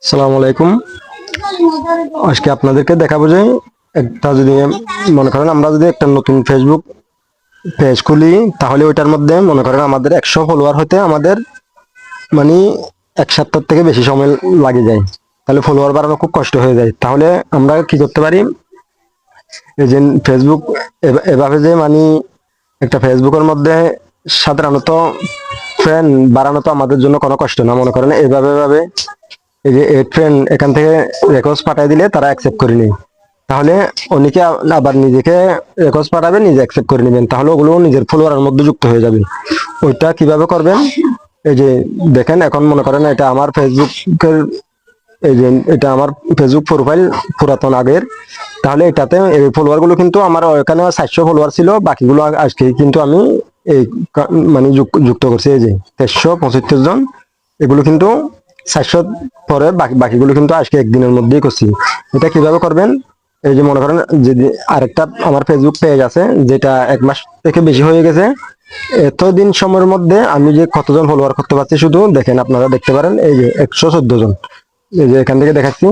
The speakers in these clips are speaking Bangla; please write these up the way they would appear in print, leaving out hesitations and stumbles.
আসসালামু আলাইকুম। আজকে আপনাদেরকে দেখাবো যে একটা যদি মনে করেন আমরা যদি একটা নতুন ফেসবুক পেজ খুলি, তাহলে ওইটার মধ্যে মনে করেন আমাদের 100 ফলোয়ার হতে আমাদের মানে 1 সপ্তাহ থেকে বেশি সময় লাগে যায়। তাহলে ফলোয়ার বাড়ানো খুব কষ্ট হয়ে যায়। তাহলে আমরা কি করতে পারি? এই যে ফেসবুক এভাবে যে একটা ফেসবুকের মধ্যে সাধারণত ফ্রেন্ড বাড়ানো তো আমাদের জন্য কোনো কষ্ট না। মনে করেন এভাবে এই যে এড ফ্রেন্ড এখান থেকে রেকর্ডস পাঠিয়ে দিলে তারা অ্যাকসেপ্ট করে নেয়। তাহলে অনেকে আবার নিজেকে রেকর্ডস পাঠাবে, নিজে অ্যাকসেপ্ট করে নেবেন, তাহলে ওগুলো নিজের ফলোয়ারের মধ্যে যুক্ত হয়ে যাবে। ওইটা কিভাবে করবেন? এই যে দেখেন, এখন মনে করেন এটা আমার ফেসবুকের, এই যে এটা আমার ফেসবুক প্রোফাইল পুরাতন আগের। তাহলে এটাতে এই ফলোয়ার গুলো কিন্তু আমার এখানে 700 ফলোয়ার ছিল, বাকিগুলো আজকে কিন্তু আমি এই যুক্ত করছি। এই যে 375 জন, এগুলো কিন্তু 700 পরে বাকিগুলো কিন্তু আজকে একদিনের মধ্যেই করছি। এটা কিভাবে করবেন? এই যে মনে করেন যদি আরেকটা আমার ফেসবুক পেজ আছে যেটা 1 মাস থেকে বেশি হয়ে গেছে, এতদিন সময়ের মধ্যে আমি যে কতজন ফলোয়ার করতে পারছি শুধু দেখেন, আপনারা দেখতে পারেন। এই যে 114 জন, এই যে এখান থেকে দেখাচ্ছি,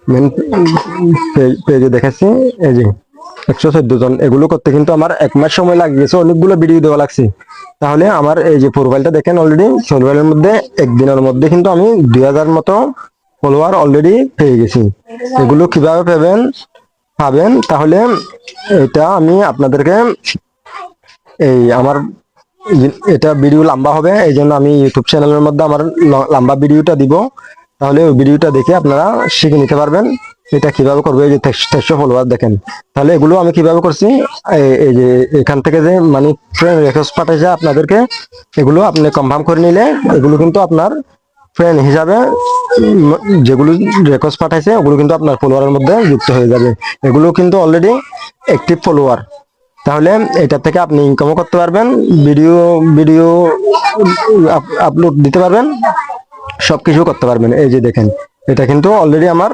মেন পেজে দেখাচ্ছি। এই যে 114 জন, এগুলো করতে কিন্তু আমার 1 মাস সময় লাগিয়েছে, অনেকগুলো ভিডিও দেওয়া লাগছে। তাহলে আমার এই যে প্রোফাইলটা দেখেন, অলরেডি প্রোফাইলের মধ্যে একদিনের মধ্যে কিন্তু আমি 2000 মতো ফলোয়ার অলরেডি পেয়ে গেছি। এগুলো কিভাবে পাবেন? তাহলে এটা আমি আপনাদেরকে এটা ভিডিও লম্বা হবে, এই জন্য আমি ইউটিউব চ্যানেলের মধ্যে আমার লম্বা ভিডিওটা দিব। তাহলে ওই ভিডিওটা দেখে আপনারা শিখে নিতে পারবেন এটা কিভাবে করবে। এই যে 300 ফলোয়ার দেখেন, তাহলে এগুলো আমি কিভাবে করছি। এই যে এখান থেকে যে ফ্রেন্ড রিকোয়েস্ট পাঠাইছে আপনাদেরকে, এগুলো আপনি কনফার্ম করে নিলে এগুলো কিন্তু আপনার ফ্রেন্ড হিসাবে যেগুলো রিকোয়েস্ট পাঠাইছে ওগুলো কিন্তু আপনার ফলোয়ারের মধ্যে যুক্ত হয়ে যাবে। এগুলো কিন্তু অলরেডি অ্যাক্টিভ ফলোয়ার। তাহলে এটা থেকে আপনি ইনকামও করতে পারবেন, ভিডিও ভিডিও আপলোড দিতে পারবেন, সবকিছু করতে পারবেন। এই যে দেখেন, এটা কিন্তু অলরেডি আমার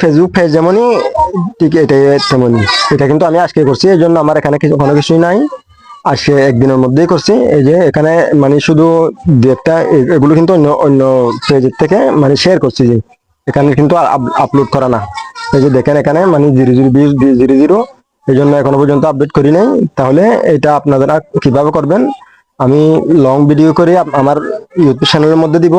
ফেসবুক পেজ যেমনই ঠিক এটাই তেমনই। এটা কিন্তু আমি আজকে করছি, এই জন্য আমার এখানে কোনো কিছুই নাই, আজকে একদিনের মধ্যেই করছি। এই যে এখানে শুধু দু একটা এগুলো কিন্তু অন্য অন্য পেজের থেকে শেয়ার করছি, যে এখানে কিন্তু আপলোড করা না। এই যে দেখেন এখানে 0 0 0 0, এই জন্য এখনো পর্যন্ত আপডেট করি নাই। তাহলে এটা আপনারা কিভাবে করবেন আমি লং ভিডিও করে আমার ইউটিউব চ্যানেলের মধ্যে দিব।